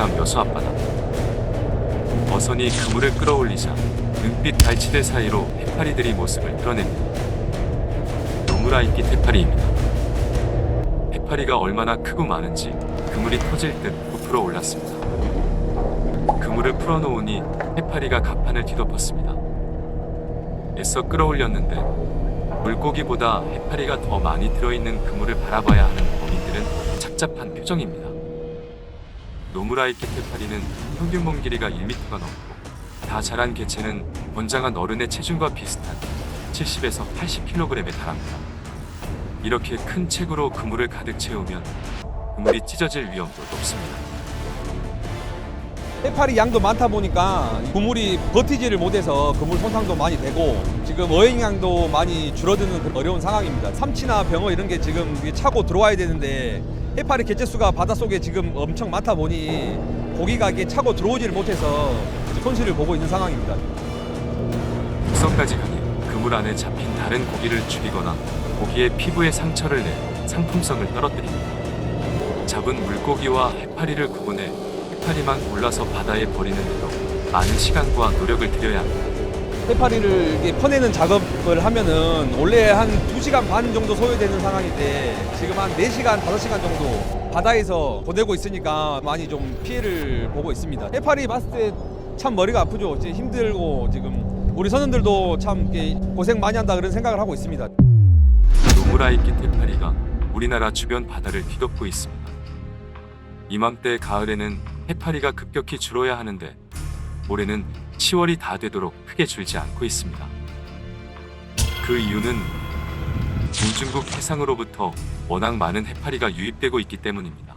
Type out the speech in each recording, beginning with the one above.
경남 여수 앞바다. 어선이 그물을 끌어올리자 은빛 달치대 사이로 해파리들이 모습을 드러냅니다. 노무라이깃 해파리입니다. 해파리가 얼마나 크고 많은지 그물이 터질 듯 부풀어 올랐습니다. 그물을 풀어놓으니 해파리가 갑판을 뒤덮었습니다. 애써 끌어올렸는데 물고기보다 해파리가 더 많이 들어있는 그물을 바라봐야 하는 어민들은 착잡한 표정입니다. 노무라이깃 해파리는 평균 몸 길이가 1m가 넘고 다 자란 개체는 건장한 어른의 체중과 비슷한 70에서 80kg에 달합니다. 이렇게 큰 체구로 그물을 가득 채우면 그물이 찢어질 위험도 높습니다. 해파리 양도 많다 보니까 그물이 버티지를 못해서 그물 손상도 많이 되고 지금 어획량도 많이 줄어드는 그런 어려운 상황입니다. 삼치나 병어 이런 게 지금 차고 들어와야 되는데 해파리 개체수가 바닷속에 지금 엄청 많다 보니 고기가 이게 차고 들어오지를 못해서 손실을 보고 있는 상황입니다. 독성까지 가니 그물 안에 잡힌 다른 고기를 죽이거나 고기의 피부에 상처를 내 상품성을 떨어뜨립니다. 잡은 물고기와 해파리를 구분해 해파리만 골라서 바다에 버리는데도 많은 시간과 노력을 들여야 합니다. 해파리를 이렇게 퍼내는 작업을 하면은 원래 한 2시간 반 정도 소요되는 상황인데 지금 한 4시간, 5시간 정도 바다에서 보내고 있으니까 많이 좀 피해를 보고 있습니다. 해파리 봤을 때 참 머리가 아프죠. 이제 힘들고 지금 우리 선원들도 참 고생 많이 한다 그런 생각을 하고 있습니다. 노무라이깃 해파리가 우리나라 주변 바다를 뒤덮고 있습니다. 이맘때 가을에는 해파리가 급격히 줄어야 하는데 올해는 10월이 다 되도록 크게 줄지 않고 있습니다. 그 이유는 동중국 해상으로부터 워낙 많은 해파리가 유입되고 있기 때문입니다.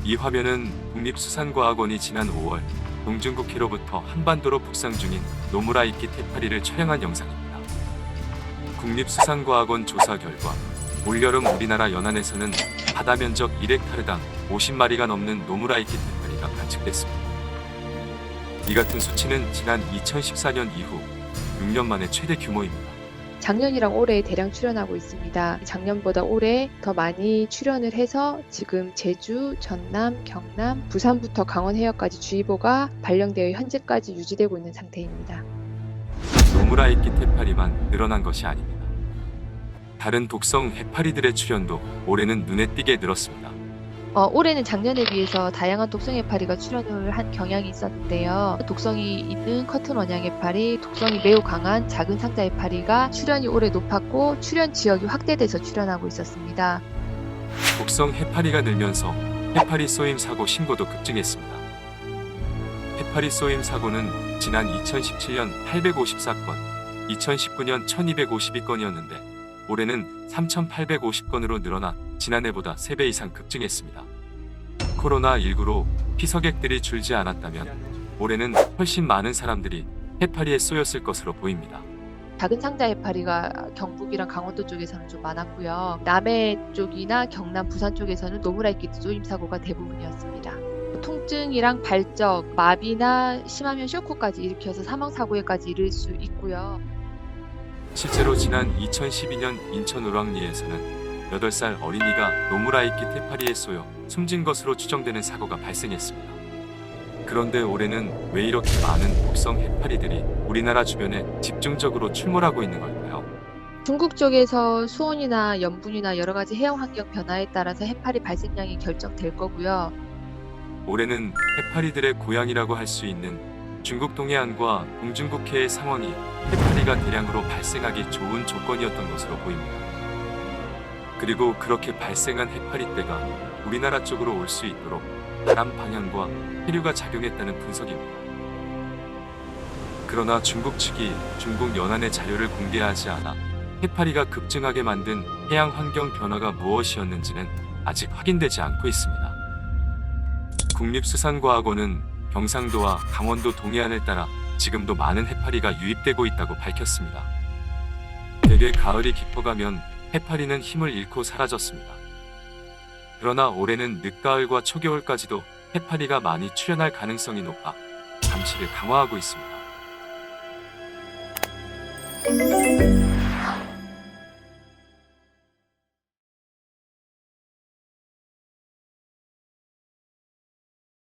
이 화면은 국립수산과학원이 지난 5월 동중국해로부터 한반도로 북상 중인 노무라이깃 해파리를 촬영한 영상입니다. 국립수산과학원 조사 결과 올여름 우리나라 연안에서는 바다 면적 1헥타르당 50마리가 넘는 노무라이깃 해파리가 관측됐습니다. 이 같은 수치는 지난 2014년 이후 6년 만에 최대 규모입니다. 작년이랑 올해 대량 출현하고 있습니다. 작년보다 올해 더 많이 출현을 해서 지금 제주, 전남, 경남, 부산부터 강원 해역까지 주의보가 발령되어 현재까지 유지되고 있는 상태입니다. 노무라이깃 해파리만 늘어난 것이 아닙니다. 다른 독성 해파리들의 출현도 올해는 눈에 띄게 늘었습니다. 올해는 작년에 비해서 다양한 독성 해파리가 출현을 한 경향이 있었는데요. 독성이 있는 커튼 원양 해파리, 독성이 매우 강한 작은 상자 해파리가 출현이 올해 높았고 출현 지역이 확대돼서 출현하고 있었습니다. 독성 해파리가 늘면서 해파리 쏘임 사고 신고도 급증했습니다. 해파리 쏘임 사고는 지난 2017년 854건, 2019년 1252건이었는데 올해는 3,850건으로 늘어나 지난해보다 3배 이상 급증했습니다. 코로나19로 피서객들이 줄지 않았다면 올해는 훨씬 많은 사람들이 해파리에 쏘였을 것으로 보입니다. 작은 상자 해파리가 경북이랑 강원도 쪽에서는 좀 많았고요. 남해 쪽이나 경남, 부산 쪽에서는 노무라이깃 쏘임 사고가 대부분이었습니다. 통증이랑 발적, 마비나 심하면 쇼크까지 일으켜서 사망 사고에까지 이를 수 있고요. 실제로 지난 2012년 인천 울왕리에서는 8살 어린이가 노무라이깃 해파리에 쏘여 숨진 것으로 추정되는 사고가 발생했습니다. 그런데 올해는 왜 이렇게 많은 독성 해파리들이 우리나라 주변에 집중적으로 출몰하고 있는 걸까요? 중국 쪽에서 수온이나 염분이나 여러 가지 해양 환경 변화에 따라서 해파리 발생량이 결정될 거고요. 올해는 해파리들의 고향이라고 할 수 있는 중국 동해안과 동중국해의 상황이 해파리가 대량으로 발생하기 좋은 조건이었던 것으로 보입니다. 그리고 그렇게 발생한 해파리떼가 우리나라 쪽으로 올 수 있도록 바람 방향과 해류가 작용했다는 분석입니다. 그러나 중국 측이 중국 연안의 자료를 공개하지 않아 해파리가 급증하게 만든 해양 환경 변화가 무엇이었는지는 아직 확인되지 않고 있습니다. 국립수산과학원은 경상도와 강원도 동해안을 따라 지금도 많은 해파리가 유입되고 있다고 밝혔습니다. 대개 가을이 깊어가면 해파리는 힘을 잃고 사라졌습니다. 그러나 올해는 늦가을과 초겨울까지도 해파리가 많이 출현할 가능성이 높아 감시를 강화하고 있습니다.